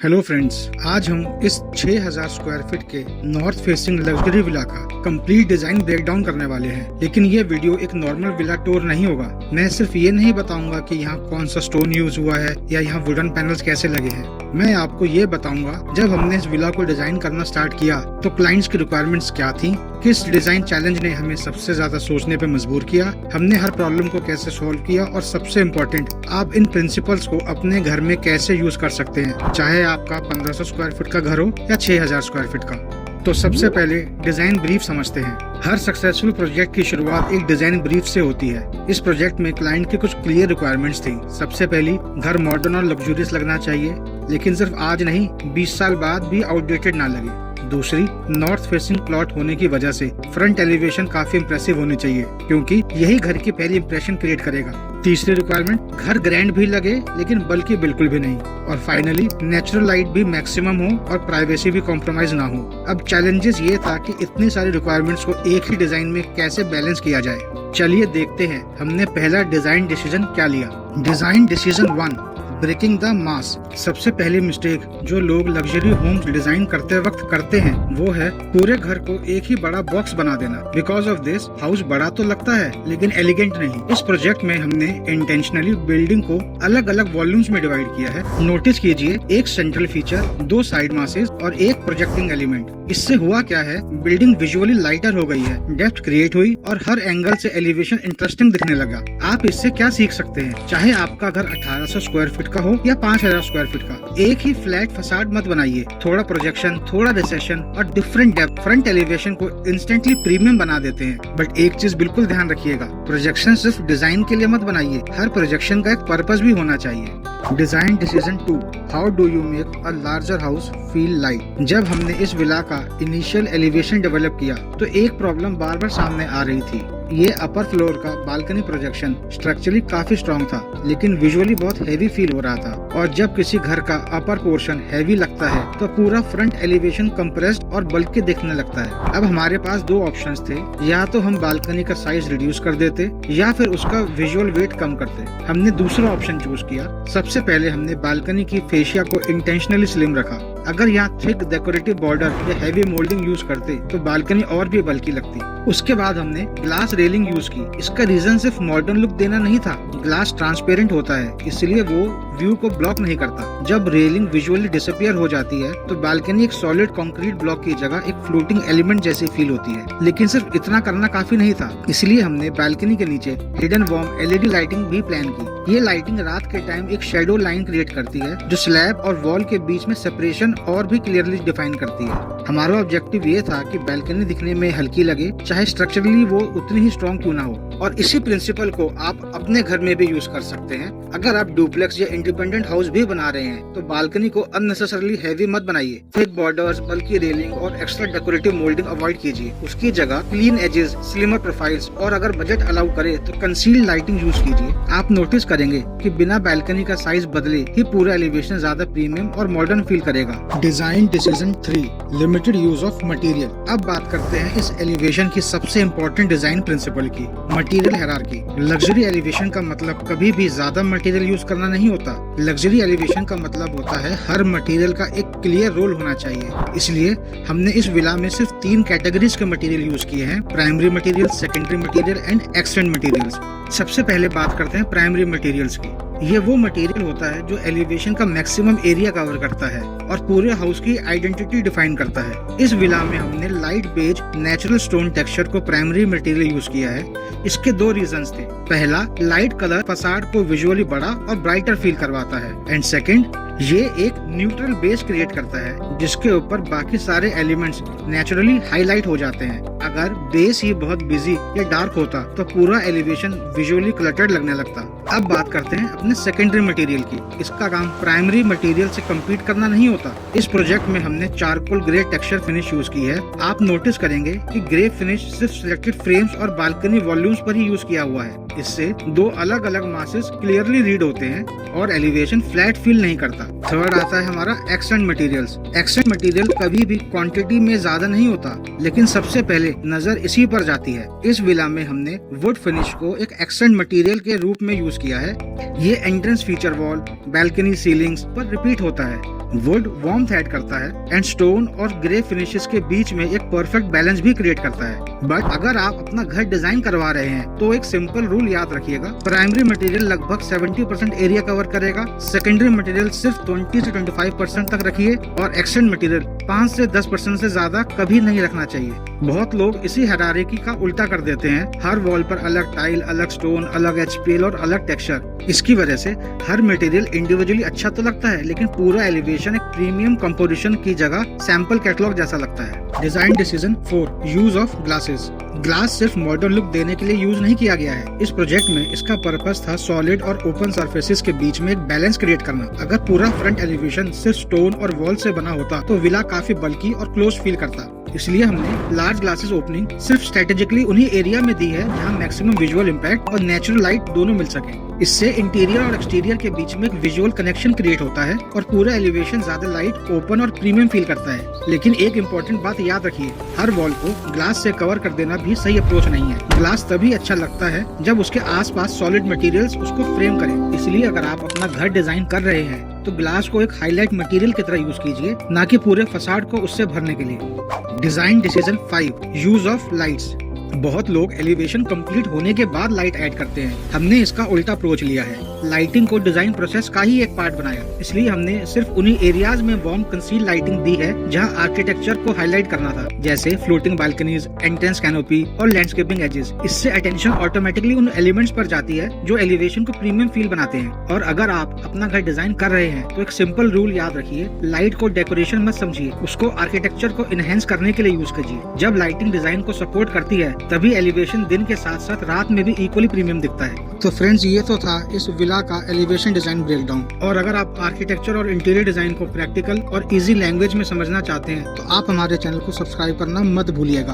Hello friends, आज हम इस 6000 स्क्वायर फीट के नॉर्थ फेसिंग लग्जरी विला का कंप्लीट डिजाइन ब्रेकडाउन करने वाले हैं। लेकिन ये वीडियो एक नॉर्मल विला टूर नहीं होगा। मैं सिर्फ ये नहीं बताऊंगा कि यहाँ कौन सा स्टोन यूज हुआ है या यहाँ वुडन पैनल्स कैसे लगे हैं। मैं आपको ये बताऊंगा जब हमने इस विला को डिजाइन करना स्टार्ट किया तो क्लाइंट्स की रिक्वायरमेंट्स क्या थी, किस डिजाइन चैलेंज ने हमें सबसे ज्यादा सोचने पे मजबूर किया, हमने हर प्रॉब्लम को कैसे सॉल्व किया और सबसे इम्पोर्टेंट, आप इन प्रिंसिपल्स को अपने घर में कैसे यूज कर सकते हैं, चाहे आपका 1500 स्क्वायर फीट का घर हो या 6000 स्क्वायर फीट का। तो सबसे पहले डिजाइन ब्रीफ समझते हैं। हर सक्सेसफुल प्रोजेक्ट की शुरुआत एक डिजाइन ब्रीफ से होती है। इस प्रोजेक्ट में क्लाइंट की कुछ क्लियर रिक्वायरमेंट्स थी। सबसे पहली, घर मॉडर्न और लग्जूरियस लगना चाहिए, लेकिन सिर्फ आज नहीं 20 साल बाद भी आउटडेटेड ना लगे। दूसरी, नॉर्थ फेसिंग प्लॉट होने की वजह से फ्रंट एलिवेशन काफी इम्प्रेसिव होनी चाहिए, क्योंकि यही घर की पहली इम्प्रेशन क्रिएट करेगा। तीसरी रिक्वायरमेंट, घर ग्रैंड भी लगे लेकिन बल्कि बिल्कुल भी नहीं। और फाइनली, नेचुरल लाइट भी मैक्सिमम हो और प्राइवेसी भी कॉम्प्रोमाइज ना हो। अब चैलेंजेस ये था कि इतनी सारी रिक्वायरमेंट्स को एक ही डिजाइन में कैसे बैलेंस किया जाए। चलिए देखते हैं हमने पहला डिजाइन डिसीजन क्या लिया। Design decision 1, breaking the mass. सबसे पहली मिस्टेक जो लोग लग्जरी होम्स डिजाइन करते वक्त करते हैं वो है पूरे घर को एक ही बड़ा बॉक्स बना देना। बिकॉज ऑफ दिस, हाउस बड़ा तो लगता है लेकिन एलिगेंट नहीं। इस प्रोजेक्ट में हमने इंटेंशनली बिल्डिंग को अलग अलग वॉल्यूम्स में डिवाइड किया है। नोटिस कीजिए, एक सेंट्रल फीचर, 2 साइड मासेस और एक प्रोजेक्टिंग एलिमेंट। इससे हुआ क्या है, बिल्डिंग विजुअली लाइटर हो गई है, डेप्थ क्रिएट हुई और हर एंगल से एलिवेशन इंटरेस्टिंग दिखने लगा। आप इससे क्या सीख सकते हैं? चाहे आपका घर 1800 स्क्वायर फीट का हो या 5000 स्क्वायर फीट का, एक ही फ्लैट फसाड मत बनाइए। थोड़ा प्रोजेक्शन, थोड़ा रिसेशन और डिफरेंट डेप्थ फ्रंट एलिवेशन को इंस्टेंटली प्रीमियम बना देते हैं। बट एक चीज बिल्कुल ध्यान रखिएगा, प्रोजेक्शन सिर्फ डिजाइन के लिए मत बनाइए, हर प्रोजेक्शन का एक पर्पस भी होना चाहिए। Design decision 2, how do you make a larger house feel light. जब हमने इस विला का इनिशियल एलिवेशन डेवलप किया तो एक प्रॉब्लम बार बार सामने आ रही थी। ये अपर फ्लोर का बालकनी प्रोजेक्शन स्ट्रक्चरली काफी स्ट्रॉन्ग था, लेकिन विजुअली बहुत हैवी फील हो रहा था। और जब किसी घर का अपर पोर्शन हैवी लगता है तो पूरा फ्रंट एलिवेशन कंप्रेस्ड और बल्कि दिखने लगता है। अब हमारे पास 2 ऑप्शंस थे, या तो हम बालकनी का साइज रिड्यूस कर देते या फिर उसका विजुअल वेट कम करते। हमने दूसरा ऑप्शन चूज किया। सबसे पहले हमने बालकनी की फेशिया को इंटेंशनली स्लिम रखा। अगर यहाँ थिक डेकोरेटिव बॉर्डर या हैवी मोल्डिंग यूज करते तो बालकनी और भी बल्कि लगती। उसके बाद हमने ग्लास रेलिंग यूज की। इसका रीजन सिर्फ मॉडर्न लुक देना नहीं था, ग्लास ट्रांसपेरेंट होता है इसलिए वो व्यू को ब्लॉक नहीं करता। जब रेलिंग विजुअली डिसअपियर हो जाती है तो बालकनी एक सॉलिड कंक्रीट ब्लॉक की जगह एक फ्लोटिंग एलिमेंट जैसी फील होती है। लेकिन सिर्फ इतना करना काफी नहीं था, इसलिए हमने बालकनी के नीचे हिडन वार्म एलईडी लाइटिंग भी प्लान की। ये लाइटिंग रात के टाइम एक शेडो लाइन क्रिएट करती है जो स्लैब और वॉल के बीच में सेपरेशन और भी क्लियरली डिफाइन करती है। हमारा ऑब्जेक्टिव ये था कि बालकनी दिखने में हल्की लगे, चाहे स्ट्रक्चरली वो उतनी ही स्ट्रॉन्ग क्यों ना हो। और इसी प्रिंसिपल को आप अपने घर में भी यूज कर सकते हैं। अगर आप डुप्लेक्स या इंडिपेंडेंट हाउस भी बना रहे हैं तो बालकनी को अननेसेसरली हैवी मत बनाइए। थिक बॉर्डर्स, बल्कि रेलिंग और एक्स्ट्रा डेकोरेटिव मोल्डिंग अवॉइड कीजिए। उसकी जगह क्लीन एजेस, स्लिमर प्रोफाइल्स और अगर बजट अलाउ करे तो कंसील्ड लाइटिंग यूज कीजिए। आप नोटिस करेंगे कि बिना बालकनी का साइज बदले ही पूरा एलिवेशन ज्यादा प्रीमियम और मॉडर्न फील करेगा। Design decision 3, limited use of material. अब बात करते हैं इस एलिवेशन की सबसे इम्पोर्टेंट डिजाइन प्रिंसिपल की, मटेरियल हायरार्की। लग्जरी एलिवेशन का मतलब कभी भी ज्यादा मटेरियल यूज करना नहीं होता। लग्जरी एलिवेशन का मतलब होता है हर मटेरियल का एक क्लियर रोल होना चाहिए। इसलिए हमने इस विला में सिर्फ 3 कैटेगरीज के मटेरियल यूज किए हैं, primary material, secondary material and extend materials. सबसे पहले बात करते हैं प्राइमरी मटेरियल्स की। ये वो मटेरियल होता है जो एलिवेशन का मैक्सिमम एरिया कवर करता है और पूरे हाउस की आइडेंटिटी डिफाइन करता है। इस विला में हमने light beige natural stone texture को प्राइमरी मटेरियल यूज किया है। इसके 2 रीजंस थे। पहला, लाइट कलर फसाड को विजुअली बड़ा और ब्राइटर फील करवाता है, एंड सेकंड, ये एक न्यूट्रल बेस क्रिएट करता है जिसके ऊपर बाकी सारे एलिमेंट्स नेचुरली हाईलाइट हो जाते हैं। अगर बेस ही बहुत बिजी या डार्क होता तो पूरा एलिवेशन विजुअली क्लटर्ड लगने लगता। अब बात करते हैं अपने सेकेंडरी मटेरियल की। इसका काम प्राइमरी मटेरियल से कम्पीट करना नहीं होता। इस प्रोजेक्ट में हमने charcoal grey texture finish use की है। आप नोटिस करेंगे कि ग्रे फिनिश सिर्फ सिलेक्टेड फ्रेम्स और बालकनी वॉल्यूम्स पर ही यूज किया हुआ है। इससे 2 अलग अलग मासेस क्लियरली रीड होते हैं और एलिवेशन फ्लैट फील नहीं करता। थर्ड आता है हमारा एक्सटेंड मटेरियल्स। एक्सटेंड मटेरियल कभी भी क्वांटिटी में ज्यादा नहीं होता, लेकिन सबसे पहले नजर इसी पर जाती है। इस विला में हमने वुड फिनिश को एक एक्सटेंड मटेरियल के रूप में यूज यूज किया है। ये entrance feature wall, balcony ceilings पर रिपीट होता है। वुड वार्मथ ऐड करता है एंड स्टोन और ग्रे फिनिशेस के बीच में एक परफेक्ट बैलेंस भी क्रिएट करता है। बट अगर आप अपना घर डिजाइन करवा रहे हैं तो एक सिंपल रूल याद रखिएगा। प्राइमरी मटेरियल लगभग 70% एरिया कवर करेगा, सेकेंडरी मटेरियल सिर्फ 20 से 25% तक रखिए और एक्सटेंड मटेरियल 5 से 10% से ज्यादा कभी नहीं रखना चाहिए। बहुत लोग इसी हायरार्की का उल्टा कर देते हैं, हर वॉल पर अलग टाइल, अलग स्टोन, अलग एचपीएल और अलग टेक्सचर। इसकी वजह से हर मटेरियल इंडिविजुअली अच्छा तो लगता है, लेकिन पूरा एलिवेशन एक प्रीमियम कंपोजिशन की जगह सैंपल कैटलॉग जैसा लगता है। Design decision 4, use of glasses. Glass सिर्फ मॉडर्न लुक देने के लिए यूज नहीं किया गया है। इस प्रोजेक्ट में इसका पर्पस था सॉलिड और ओपन सरफेसेस के बीच में एक बैलेंस क्रिएट करना। अगर पूरा फ्रंट एलिवेशन सिर्फ स्टोन और वॉल से बना होता तो विला काफी बल्की और क्लोज फील करता। इसलिए हमने लार्ज ग्लासेस ओपनिंग सिर्फ स्ट्रेटेजिकली उन्हीं एरिया में दी है जहां मैक्सिमम विजुअल इम्पैक्ट और नेचुरल लाइट दोनों मिल सके। इससे इंटीरियर और एक्सटीरियर के बीच में एक विजुअल कनेक्शन क्रिएट होता है और पूरा एलिवेशन ज्यादा लाइट, ओपन और प्रीमियम फील करता है। लेकिन एक इम्पोर्टेंट बात याद रखिए, हर वॉल को ग्लास से कवर कर देना भी सही अप्रोच नहीं है। ग्लास तभी अच्छा लगता है जब उसके आसपास सॉलिड मटेरियल्स उसको फ्रेम करें। इसलिए अगर आप अपना घर डिजाइन कर रहे हैं तो ग्लास को एक हाईलाइट मटेरियल की तरह यूज कीजिए, ना कि पूरे फसाड को उससे भरने के लिए। Design decision 5, use of lights. बहुत लोग एलिवेशन कंप्लीट होने के बाद लाइट ऐड करते हैं। हमने इसका उल्टा अप्रोच लिया है। लाइटिंग को डिजाइन प्रोसेस का ही एक पार्ट बनाया। इसलिए हमने सिर्फ उन्हीं एरियाज में वार्म कंसील लाइटिंग दी है जहां आर्किटेक्चर को हाईलाइट करना था, जैसे फ्लोटिंग बालकनीज, एंट्रेंस कैनोपी और लैंडस्केपिंग एजेस। इससे अटेंशन ऑटोमेटिकली उन एलिमेंट्स पर जाती है जो एलिवेशन को प्रीमियम फील बनाते हैं। और अगर आप अपना घर डिजाइन कर रहे हैं तो एक सिंपल रूल याद रखिए, लाइट को डेकोरेशन मत समझिए, उसको आर्किटेक्चर को इनहेंस करने के लिए यूज कीजिए। जब लाइटिंग डिजाइन को सपोर्ट करती है तभी एलिवेशन दिन के साथ साथ रात में भी इक्वली प्रीमियम दिखता है। तो फ्रेंड्स, ये तो था इस विला का एलिवेशन डिजाइन ब्रेकडाउन। और अगर आप आर्किटेक्चर और इंटीरियर डिजाइन को प्रैक्टिकल और इजी लैंग्वेज में समझना चाहते हैं तो आप हमारे चैनल को सब्सक्राइब करना मत भूलिएगा।